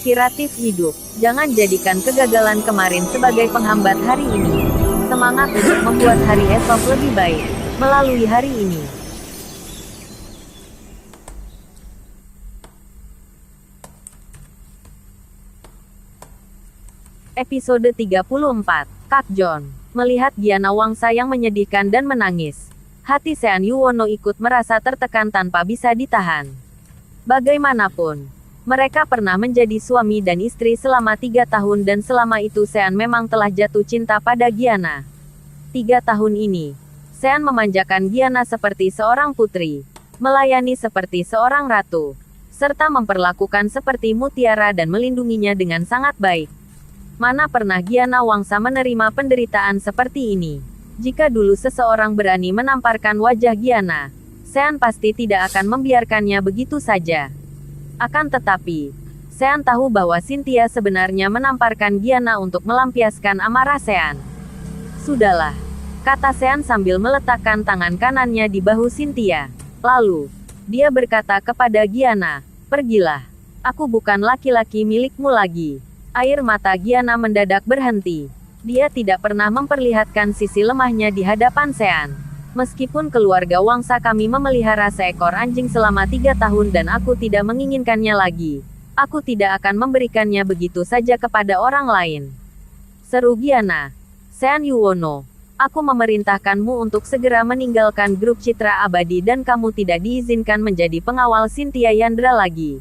Inspiratif hidup. Jangan jadikan kegagalan kemarin sebagai penghambat hari ini. Semangat untuk membuat hari esok lebih baik melalui hari ini. Episode 34. Kak John. Melihat Giana Wangsa yang menyedihkan dan menangis, hati Sean Yuwono ikut merasa tertekan tanpa bisa ditahan. Bagaimanapun, mereka pernah menjadi suami dan istri selama 3 tahun dan selama itu Sean memang telah jatuh cinta pada Giana. 3 tahun ini, Sean memanjakan Giana seperti seorang putri, melayani seperti seorang ratu, serta memperlakukan seperti mutiara dan melindunginya dengan sangat baik. Mana pernah Giana Wangsa menerima penderitaan seperti ini? Jika dulu seseorang berani menamparkan wajah Giana, Sean pasti tidak akan membiarkannya begitu saja. Akan tetapi, Sean tahu bahwa Cynthia sebenarnya menamparkan Giana untuk melampiaskan amarah Sean. Sudahlah, kata Sean sambil meletakkan tangan kanannya di bahu Cynthia. Lalu, dia berkata kepada Giana, "Pergilah. Aku bukan laki-laki milikmu lagi." Air mata Giana mendadak berhenti. Dia tidak pernah memperlihatkan sisi lemahnya di hadapan Sean. Meskipun keluarga Wangsa kami memelihara seekor anjing selama 3 tahun dan aku tidak menginginkannya lagi, aku tidak akan memberikannya begitu saja kepada orang lain. Seru Giana. Sean Yuwono, aku memerintahkanmu untuk segera meninggalkan grup Citra Abadi dan kamu tidak diizinkan menjadi pengawal Cynthia Yandra lagi.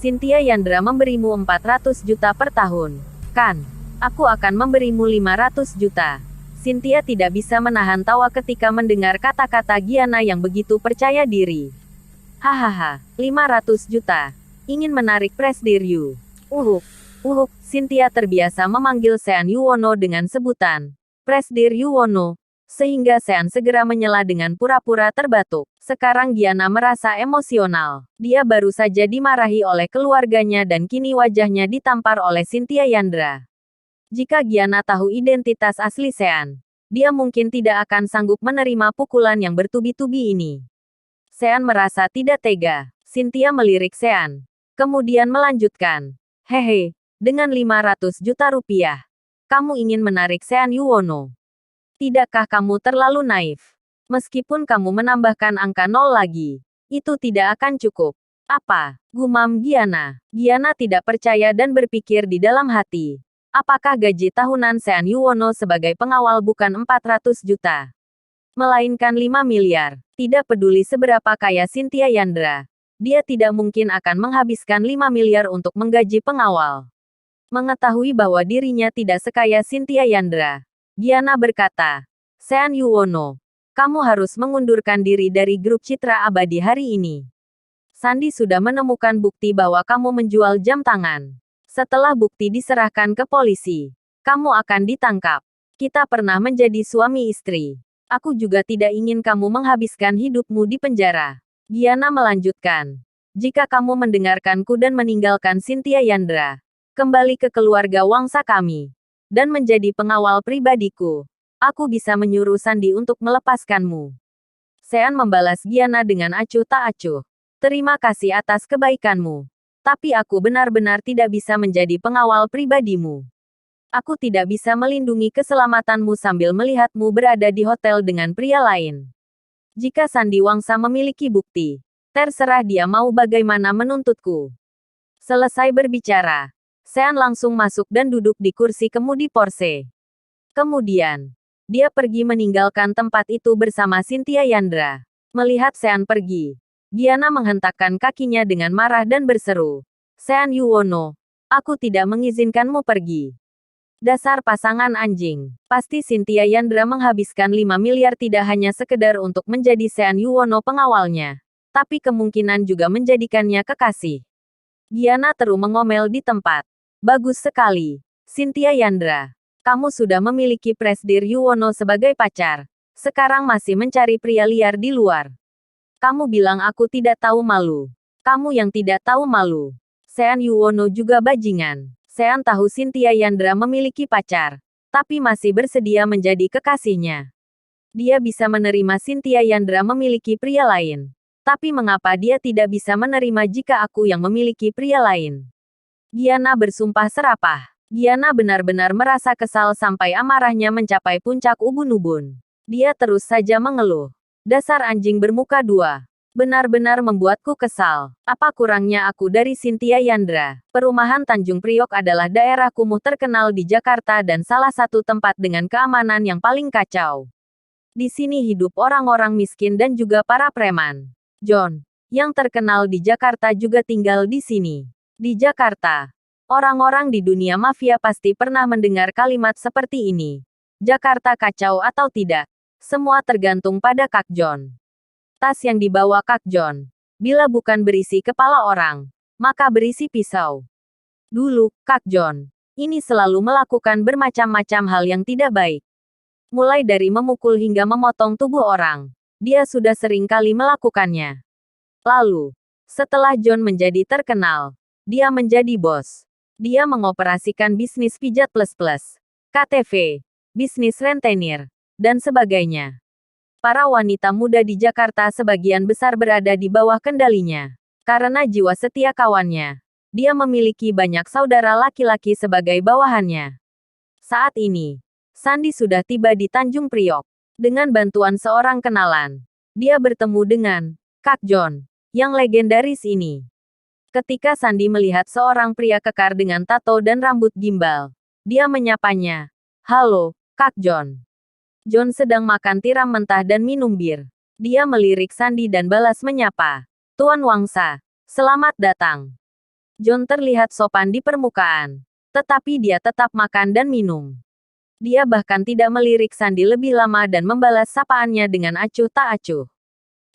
Cynthia Yandra memberimu 400 juta per tahun, kan? Aku akan memberimu 500 juta. Cynthia tidak bisa menahan tawa ketika mendengar kata-kata Giana yang begitu percaya diri. Hahaha, 500 juta. Ingin menarik presdiryu. Uhuk, Cynthia terbiasa memanggil Sean Yuwono dengan sebutan Presdir Yuwono, sehingga Sean segera menyela dengan pura-pura terbatuk. Sekarang Giana merasa emosional. Dia baru saja dimarahi oleh keluarganya dan kini wajahnya ditampar oleh Cynthia Yandra. Jika Giana tahu identitas asli Sean, dia mungkin tidak akan sanggup menerima pukulan yang bertubi-tubi ini. Sean merasa tidak tega. Cynthia melirik Sean, kemudian melanjutkan, "Hehe, dengan 500 juta rupiah, kamu ingin menarik Sean Yuwono? Tidakkah kamu terlalu naif? Meskipun kamu menambahkan angka 0 lagi, itu tidak akan cukup." "Apa?" gumam Giana. Giana tidak percaya dan berpikir di dalam hati. Apakah gaji tahunan Sean Yuwono sebagai pengawal bukan 400 juta? Melainkan 5 miliar. Tidak peduli seberapa kaya Cynthia Yandra, dia tidak mungkin akan menghabiskan 5 miliar untuk menggaji pengawal. Mengetahui bahwa dirinya tidak sekaya Cynthia Yandra, Giana berkata, "Sean Yuwono, kamu harus mengundurkan diri dari grup Citra Abadi hari ini. Sandi sudah menemukan bukti bahwa kamu menjual jam tangan. Setelah bukti diserahkan ke polisi, kamu akan ditangkap. Kita pernah menjadi suami istri. Aku juga tidak ingin kamu menghabiskan hidupmu di penjara." Giana melanjutkan, "Jika kamu mendengarkanku dan meninggalkan Cynthia Yandra, kembali ke keluarga Wangsa kami, dan menjadi pengawal pribadiku, aku bisa menyuruh Sandi untuk melepaskanmu." Sean membalas Giana dengan acuh tak acuh. "Terima kasih atas kebaikanmu. Tapi aku benar-benar tidak bisa menjadi pengawal pribadimu. Aku tidak bisa melindungi keselamatanmu sambil melihatmu berada di hotel dengan pria lain. Jika Sandi Wangsa memiliki bukti, terserah dia mau bagaimana menuntutku." Selesai berbicara, Sean langsung masuk dan duduk di kursi kemudi Porsche. Kemudian, dia pergi meninggalkan tempat itu bersama Cynthia Yandra. Melihat Sean pergi, Giana menghentakkan kakinya dengan marah dan berseru, "Sean Yuwono, aku tidak mengizinkanmu pergi. Dasar pasangan anjing. Pasti Cynthia Yandra menghabiskan 5 miliar tidak hanya sekedar untuk menjadi Sean Yuwono pengawalnya, tapi kemungkinan juga menjadikannya kekasih." Giana terus mengomel di tempat. "Bagus sekali, Cynthia Yandra. Kamu sudah memiliki Presdir Yuwono sebagai pacar. Sekarang masih mencari pria liar di luar. Kamu bilang aku tidak tahu malu. Kamu yang tidak tahu malu." Sean Yuwono juga bajingan. Sean tahu Cynthia Yandra memiliki pacar, tapi masih bersedia menjadi kekasihnya. Dia bisa menerima Cynthia Yandra memiliki pria lain. Tapi mengapa dia tidak bisa menerima jika aku yang memiliki pria lain? Giana bersumpah serapah. Giana benar-benar merasa kesal sampai amarahnya mencapai puncak ubun-ubun. Dia terus saja mengeluh. Dasar anjing bermuka dua. Benar-benar membuatku kesal. Apa kurangnya aku dari Cynthia Yandra? Perumahan Tanjung Priok adalah daerah kumuh terkenal di Jakarta dan salah satu tempat dengan keamanan yang paling kacau. Di sini hidup orang-orang miskin dan juga para preman. John, yang terkenal di Jakarta juga tinggal di sini. Di Jakarta, orang-orang di dunia mafia pasti pernah mendengar kalimat seperti ini. Jakarta kacau atau tidak? Semua tergantung pada Kak John. Tas yang dibawa Kak John, bila bukan berisi kepala orang, maka berisi pisau. Dulu, Kak John, ini selalu melakukan bermacam-macam hal yang tidak baik. Mulai dari memukul hingga memotong tubuh orang. Dia sudah sering kali melakukannya. Lalu, setelah John menjadi terkenal, dia menjadi bos. Dia mengoperasikan bisnis pijat plus-plus, KTV, bisnis rentenir, dan sebagainya. Para wanita muda di Jakarta sebagian besar berada di bawah kendalinya. Karena jiwa setia kawannya, dia memiliki banyak saudara laki-laki sebagai bawahannya. Saat ini, Sandy sudah tiba di Tanjung Priok. Dengan bantuan seorang kenalan, dia bertemu dengan Kak John, yang legendaris ini. Ketika Sandy melihat seorang pria kekar dengan tato dan rambut gimbal, dia menyapanya. Halo, Kak John. John sedang makan tiram mentah dan minum bir. Dia melirik Sandy dan balas menyapa. Tuan Wangsa, selamat datang. John terlihat sopan di permukaan, tetapi dia tetap makan dan minum. Dia bahkan tidak melirik Sandy lebih lama dan membalas sapaannya dengan acuh tak acuh.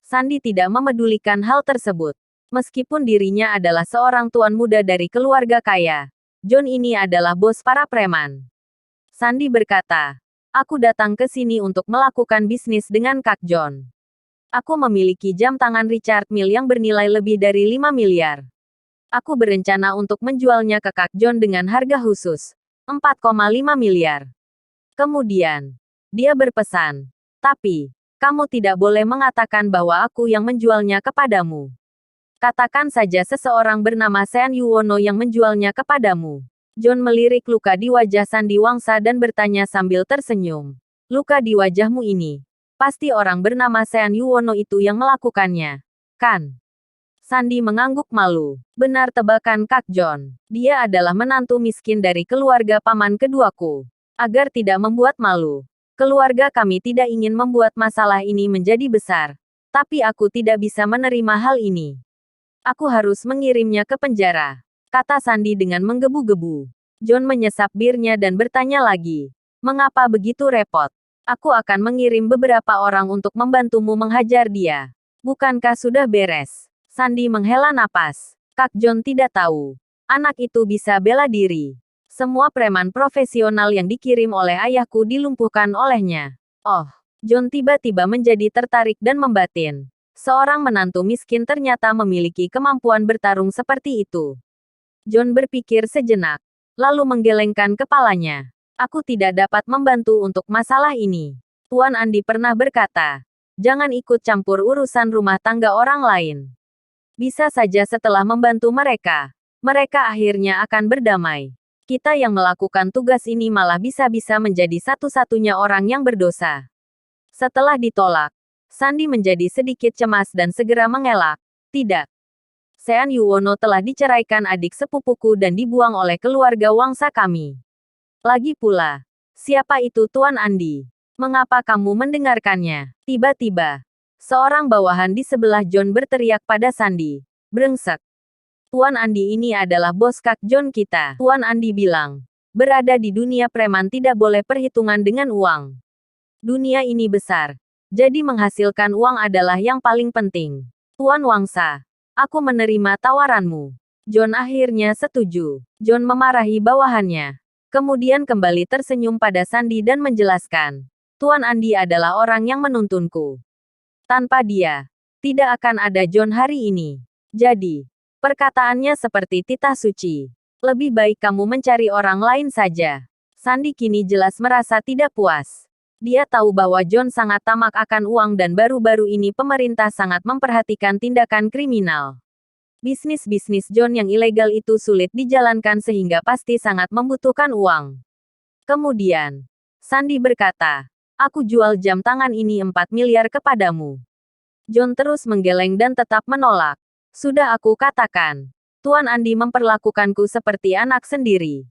Sandy tidak memedulikan hal tersebut. Meskipun dirinya adalah seorang tuan muda dari keluarga kaya, John ini adalah bos para preman. Sandy berkata, aku datang ke sini untuk melakukan bisnis dengan Kak John. Aku memiliki jam tangan Richard Mille yang bernilai lebih dari 5 miliar. Aku berencana untuk menjualnya ke Kak John dengan harga khusus, 4,5 miliar. Kemudian, dia berpesan, tapi, kamu tidak boleh mengatakan bahwa aku yang menjualnya kepadamu. Katakan saja seseorang bernama Sean Yuwono yang menjualnya kepadamu. John melirik luka di wajah Sandy Wangsa dan bertanya sambil tersenyum. Luka di wajahmu ini, pasti orang bernama Sean Yuwono itu yang melakukannya, kan? Sandy mengangguk malu. Benar tebakan Kak John. Dia adalah menantu miskin dari keluarga paman keduaku. Agar tidak membuat malu, keluarga kami tidak ingin membuat masalah ini menjadi besar. Tapi aku tidak bisa menerima hal ini. Aku harus mengirimnya ke penjara, kata Sandy dengan menggebu-gebu. John menyesap birnya dan bertanya lagi. Mengapa begitu repot? Aku akan mengirim beberapa orang untuk membantumu menghajar dia. Bukankah sudah beres? Sandy menghela napas. Kak John tidak tahu. Anak itu bisa bela diri. Semua preman profesional yang dikirim oleh ayahku dilumpuhkan olehnya. Oh, John tiba-tiba menjadi tertarik dan membatin. Seorang menantu miskin ternyata memiliki kemampuan bertarung seperti itu. John berpikir sejenak, lalu menggelengkan kepalanya. Aku tidak dapat membantu untuk masalah ini. Tuan Andi pernah berkata, jangan ikut campur urusan rumah tangga orang lain. Bisa saja setelah membantu mereka, mereka akhirnya akan berdamai. Kita yang melakukan tugas ini malah bisa-bisa menjadi satu-satunya orang yang berdosa. Setelah ditolak, Sandy menjadi sedikit cemas dan segera mengelak. Tidak. Sean Yuwono telah diceraikan adik sepupuku dan dibuang oleh keluarga Wangsa kami. Lagi pula, siapa itu Tuan Andi? Mengapa kamu mendengarkannya? Tiba-tiba, seorang bawahan di sebelah John berteriak pada Sandy. Brengsek. Tuan Andi ini adalah bos Kak John kita. Tuan Andi bilang, berada di dunia preman tidak boleh perhitungan dengan uang. Dunia ini besar. Jadi menghasilkan uang adalah yang paling penting. Tuan Wangsa, aku menerima tawaranmu. John akhirnya setuju. John memarahi bawahannya. Kemudian kembali tersenyum pada Sandy dan menjelaskan. Tuan Andi adalah orang yang menuntunku. Tanpa dia, tidak akan ada John hari ini. Jadi, perkataannya seperti titah suci. Lebih baik kamu mencari orang lain saja. Sandy kini jelas merasa tidak puas. Dia tahu bahwa John sangat tamak akan uang dan baru-baru ini pemerintah sangat memperhatikan tindakan kriminal. Bisnis-bisnis John yang ilegal itu sulit dijalankan sehingga pasti sangat membutuhkan uang. Kemudian, Sandy berkata, aku jual jam tangan ini 4 miliar kepadamu. John terus menggeleng dan tetap menolak. Sudah aku katakan, Tuan Andi memperlakukanku seperti anak sendiri.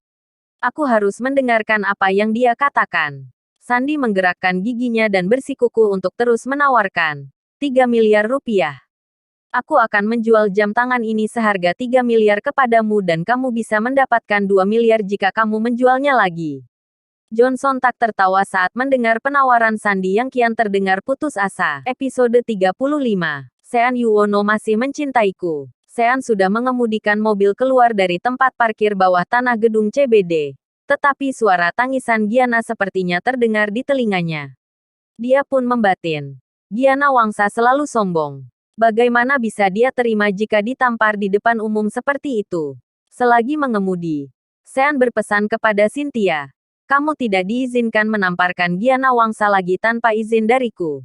Aku harus mendengarkan apa yang dia katakan. Sandy menggerakkan giginya dan bersikukuh untuk terus menawarkan 3 miliar rupiah. Aku akan menjual jam tangan ini seharga 3 miliar kepadamu dan kamu bisa mendapatkan 2 miliar jika kamu menjualnya lagi. John sontak tertawa saat mendengar penawaran Sandy yang kian terdengar putus asa. Episode 35. Sean Yuwono masih mencintaiku. Sean sudah mengemudikan mobil keluar dari tempat parkir bawah tanah gedung CBD. Tetapi suara tangisan Giana sepertinya terdengar di telinganya. Dia pun membatin. Giana Wangsa selalu sombong. Bagaimana bisa dia terima jika ditampar di depan umum seperti itu? Selagi mengemudi, Sean berpesan kepada Cynthia. Kamu tidak diizinkan menamparkan Giana Wangsa lagi tanpa izin dariku.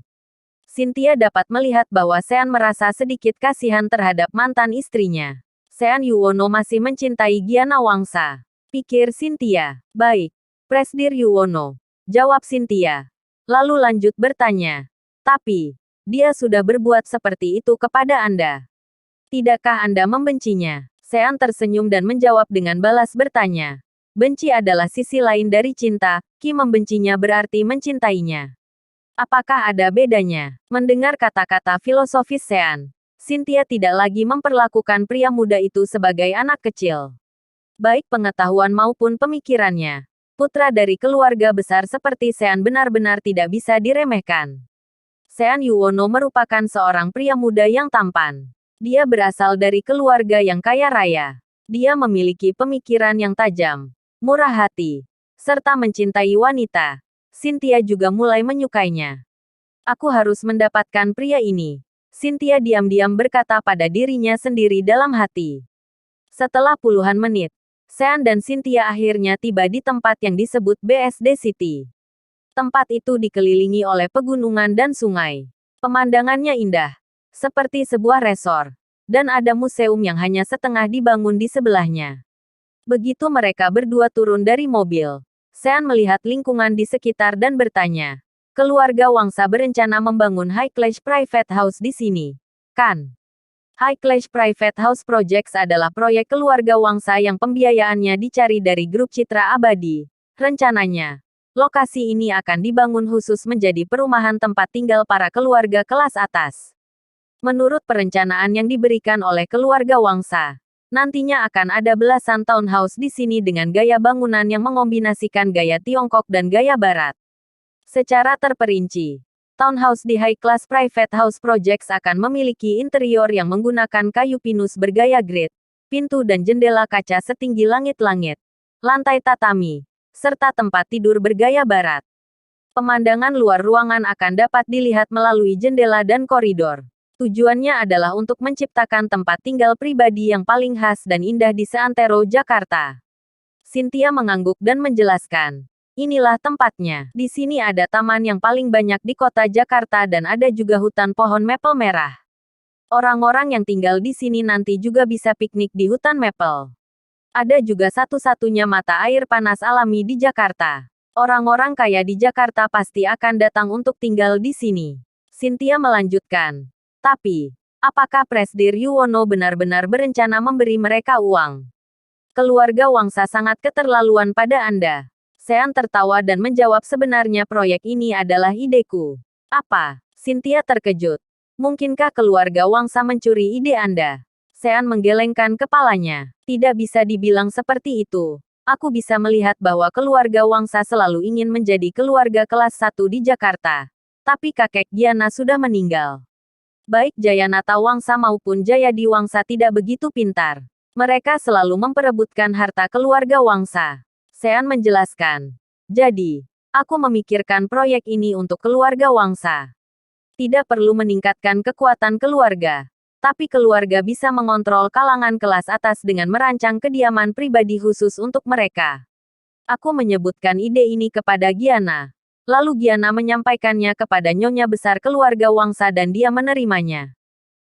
Cynthia dapat melihat bahwa Sean merasa sedikit kasihan terhadap mantan istrinya. Sean Yuwono masih mencintai Giana Wangsa. Pikir Cynthia. Baik. Presdir Yuwono. Jawab Cynthia. Lalu lanjut bertanya. Tapi, dia sudah berbuat seperti itu kepada Anda. Tidakkah Anda membencinya? Sean tersenyum dan menjawab dengan balas bertanya. Benci adalah sisi lain dari cinta, Ki membencinya berarti mencintainya. Apakah ada bedanya? Mendengar kata-kata filosofis Sean, Cynthia tidak lagi memperlakukan pria muda itu sebagai anak kecil. Baik pengetahuan maupun pemikirannya, putra dari keluarga besar seperti Sean benar-benar tidak bisa diremehkan. Sean Yuwono merupakan seorang pria muda yang tampan. Dia berasal dari keluarga yang kaya raya. Dia memiliki pemikiran yang tajam, murah hati, serta mencintai wanita. Cynthia juga mulai menyukainya. Aku harus mendapatkan pria ini. Cynthia diam-diam berkata pada dirinya sendiri dalam hati. Setelah puluhan menit, Sean dan Cynthia akhirnya tiba di tempat yang disebut BSD City. Tempat itu dikelilingi oleh pegunungan dan sungai. Pemandangannya indah, seperti sebuah resor, dan ada museum yang hanya setengah dibangun di sebelahnya. Begitu mereka berdua turun dari mobil, Sean melihat lingkungan di sekitar dan bertanya, keluarga Wangsa berencana membangun high-class private house di sini, kan? High-class private house projects adalah proyek keluarga Wangsa yang pembiayaannya dicari dari grup Citra Abadi. Rencananya, lokasi ini akan dibangun khusus menjadi perumahan tempat tinggal para keluarga kelas atas. Menurut perencanaan yang diberikan oleh keluarga Wangsa, nantinya akan ada belasan townhouse di sini dengan gaya bangunan yang mengombinasikan gaya Tiongkok dan gaya Barat. Secara terperinci, townhouse di high-class private house projects akan memiliki interior yang menggunakan kayu pinus bergaya grid, pintu dan jendela kaca setinggi langit-langit, lantai tatami, serta tempat tidur bergaya Barat. Pemandangan luar ruangan akan dapat dilihat melalui jendela dan koridor. Tujuannya adalah untuk menciptakan tempat tinggal pribadi yang paling khas dan indah di seantero Jakarta. Cynthia mengangguk dan menjelaskan. Inilah tempatnya. Di sini ada taman yang paling banyak di kota Jakarta dan ada juga hutan pohon maple merah. Orang-orang yang tinggal di sini nanti juga bisa piknik di hutan maple. Ada juga satu-satunya mata air panas alami di Jakarta. Orang-orang kaya di Jakarta pasti akan datang untuk tinggal di sini. Cynthia melanjutkan. Tapi, apakah Presdir Yuwono benar-benar berencana memberi mereka uang? Keluarga Wangsa sangat keterlaluan pada Anda. Sean tertawa dan menjawab sebenarnya proyek ini adalah ideku. Apa? Cynthia terkejut. Mungkinkah keluarga Wangsa mencuri ide Anda? Sean menggelengkan kepalanya. Tidak bisa dibilang seperti itu. Aku bisa melihat bahwa keluarga Wangsa selalu ingin menjadi keluarga kelas 1 di Jakarta. Tapi kakek Giana sudah meninggal. Baik Jayanata Wangsa maupun Jayadi Wangsa tidak begitu pintar. Mereka selalu memperebutkan harta keluarga Wangsa. Sean menjelaskan. Jadi, aku memikirkan proyek ini untuk keluarga Wangsa. Tidak perlu meningkatkan kekuatan keluarga. Tapi keluarga bisa mengontrol kalangan kelas atas dengan merancang kediaman pribadi khusus untuk mereka. Aku menyebutkan ide ini kepada Giana. Lalu Giana menyampaikannya kepada nyonya besar keluarga Wangsa dan dia menerimanya.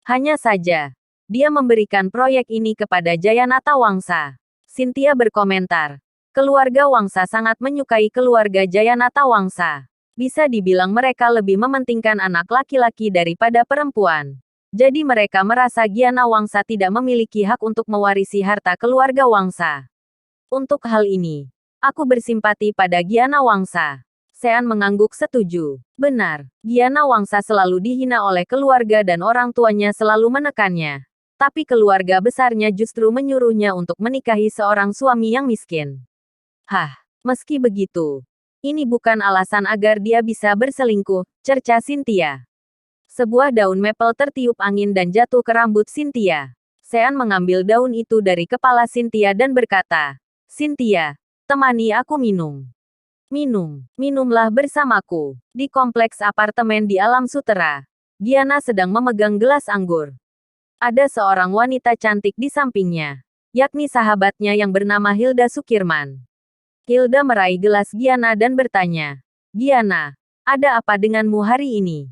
Hanya saja, dia memberikan proyek ini kepada Jayanata Wangsa. Cynthia berkomentar. Keluarga Wangsa sangat menyukai keluarga Jayanata Wangsa. Bisa dibilang mereka lebih mementingkan anak laki-laki daripada perempuan. Jadi mereka merasa Giana Wangsa tidak memiliki hak untuk mewarisi harta keluarga Wangsa. Untuk hal ini, aku bersimpati pada Giana Wangsa. Sean mengangguk setuju. Benar, Giana Wangsa selalu dihina oleh keluarga dan orang tuanya selalu menekannya. Tapi keluarga besarnya justru menyuruhnya untuk menikahi seorang suami yang miskin. Meski begitu, ini bukan alasan agar dia bisa berselingkuh, cerca Cynthia. Sebuah daun maple tertiup angin dan jatuh ke rambut Cynthia. Sean mengambil daun itu dari kepala Cynthia dan berkata, "Cynthia, temani aku minum. Minumlah bersamaku." Di kompleks apartemen di Alam Sutera, Giana sedang memegang gelas anggur. Ada seorang wanita cantik di sampingnya, yakni sahabatnya yang bernama Hilda Sukirman. Hilda meraih gelas Giana dan bertanya, "Giana, ada apa denganmu hari ini?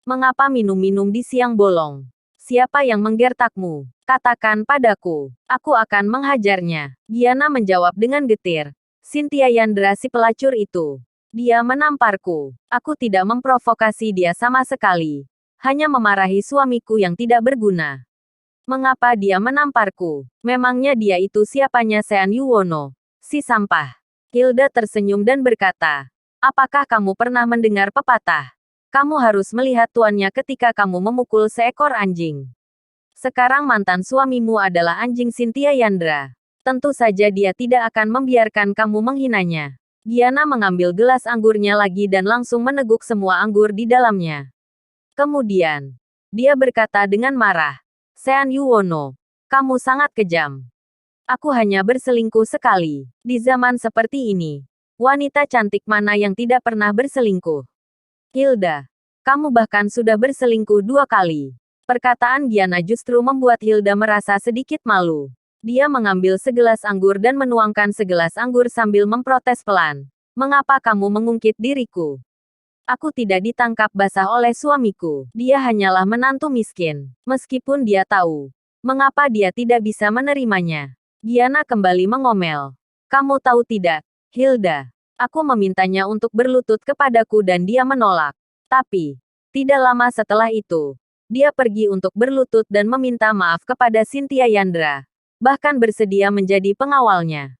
Mengapa minum-minum di siang bolong? Siapa yang menggertakmu? Katakan padaku, aku akan menghajarnya." Giana menjawab dengan getir. "Cynthia Yandra si pelacur itu. Dia menamparku. Aku tidak memprovokasi dia sama sekali. Hanya memarahi suamiku yang tidak berguna." "Mengapa dia menamparku? Memangnya dia itu siapanya Sean Yuwono? Si sampah." Hilda tersenyum dan berkata, "Apakah kamu pernah mendengar pepatah? Kamu harus melihat tuannya ketika kamu memukul seekor anjing. Sekarang mantan suamimu adalah anjing Cynthia Yandra. Tentu saja dia tidak akan membiarkan kamu menghinanya." Giana mengambil gelas anggurnya lagi dan langsung meneguk semua anggur di dalamnya. Kemudian, dia berkata dengan marah, "Sean Yuwono, kamu sangat kejam. Aku hanya berselingkuh sekali. Di zaman seperti ini, wanita cantik mana yang tidak pernah berselingkuh? Hilda, kamu bahkan sudah berselingkuh 2 kali." Perkataan Giana justru membuat Hilda merasa sedikit malu. Dia mengambil segelas anggur dan menuangkan segelas anggur sambil memprotes pelan. "Mengapa kamu mengungkit diriku? Aku tidak ditangkap basah oleh suamiku. Dia hanyalah menantu miskin. Meskipun dia tahu, mengapa dia tidak bisa menerimanya?" Giana kembali mengomel. "Kamu tahu tidak, Hilda? Aku memintanya untuk berlutut kepadaku dan dia menolak. Tapi, tidak lama setelah itu, dia pergi untuk berlutut dan meminta maaf kepada Cynthia Yandra. Bahkan bersedia menjadi pengawalnya.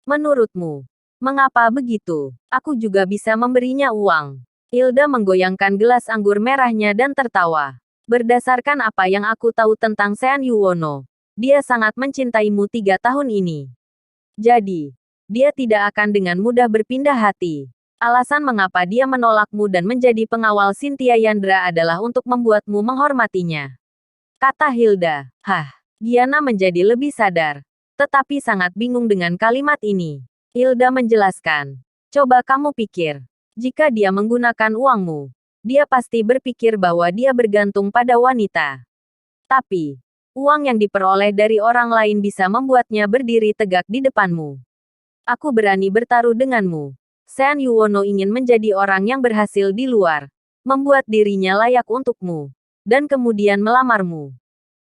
Menurutmu, mengapa begitu? Aku juga bisa memberinya uang." Hilda menggoyangkan gelas anggur merahnya dan tertawa. "Berdasarkan apa yang aku tahu tentang Sean Yuwono, dia sangat mencintaimu 3 tahun ini. Jadi, dia tidak akan dengan mudah berpindah hati. Alasan mengapa dia menolakmu dan menjadi pengawal Cynthia Yandra adalah untuk membuatmu menghormatinya," kata Hilda. Giana menjadi lebih sadar, tetapi sangat bingung dengan kalimat ini. Hilda menjelaskan, "Coba kamu pikir, jika dia menggunakan uangmu, dia pasti berpikir bahwa dia bergantung pada wanita. Tapi, uang yang diperoleh dari orang lain bisa membuatnya berdiri tegak di depanmu. Aku berani bertaruh denganmu. Sean Yuwono ingin menjadi orang yang berhasil di luar, membuat dirinya layak untukmu, dan kemudian melamarmu."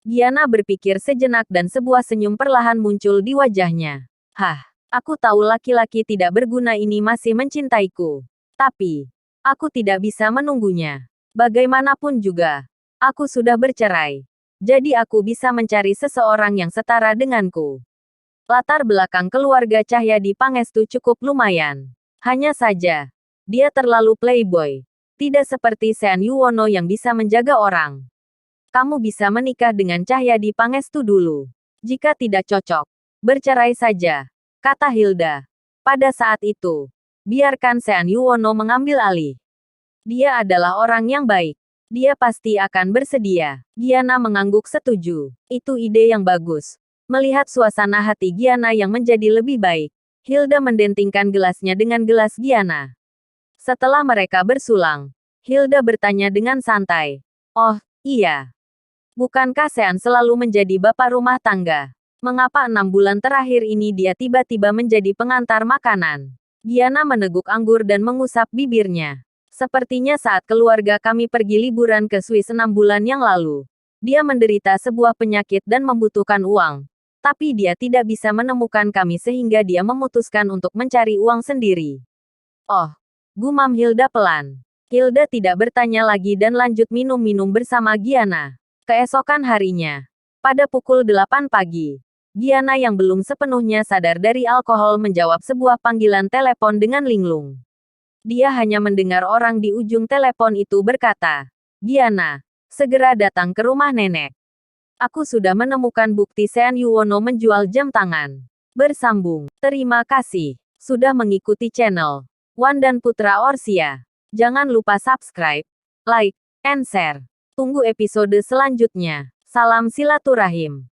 Giana berpikir sejenak dan sebuah senyum perlahan muncul di wajahnya. Aku tahu laki-laki tidak berguna ini masih mencintaiku. Tapi, aku tidak bisa menunggunya. Bagaimanapun juga, aku sudah bercerai. Jadi aku bisa mencari seseorang yang setara denganku. Latar belakang keluarga Cahyadi Pangestu cukup lumayan. Hanya saja, dia terlalu playboy. Tidak seperti Sean Yuwono yang bisa menjaga orang. Kamu bisa menikah dengan Cahyadi Pangestu dulu. Jika tidak cocok, bercerai saja, kata Hilda. Pada saat itu, biarkan Sean Yuwono mengambil alih. Dia adalah orang yang baik. Dia pasti akan bersedia. Giana mengangguk setuju. Itu ide yang bagus. Melihat suasana hati Giana yang menjadi lebih baik, Hilda mendentingkan gelasnya dengan gelas Giana. Setelah mereka bersulang, Hilda bertanya dengan santai. "Oh, iya. Bukankah Sean selalu menjadi bapak rumah tangga? Mengapa 6 bulan terakhir ini dia tiba-tiba menjadi pengantar makanan?" Giana meneguk anggur dan mengusap bibirnya. "Sepertinya saat keluarga kami pergi liburan ke Swiss 6 bulan yang lalu, Dia menderita sebuah penyakit dan membutuhkan uang. Tapi dia tidak bisa menemukan kami sehingga dia memutuskan untuk mencari uang sendiri. Oh, gumam Hilda pelan. Hilda tidak bertanya lagi dan lanjut minum-minum bersama Giana. Keesokan harinya, pada pukul 8 pagi, Giana yang belum sepenuhnya sadar dari alkohol menjawab sebuah panggilan telepon dengan linglung. Dia hanya mendengar orang di ujung telepon itu berkata, "Giana, segera datang ke rumah nenek. Aku sudah menemukan bukti Sean Yuwono menjual jam tangan." Bersambung. Terima kasih sudah mengikuti channel Wan dan Putra Orsia. Jangan lupa subscribe, like, and share. Tunggu episode selanjutnya. Salam silaturahim.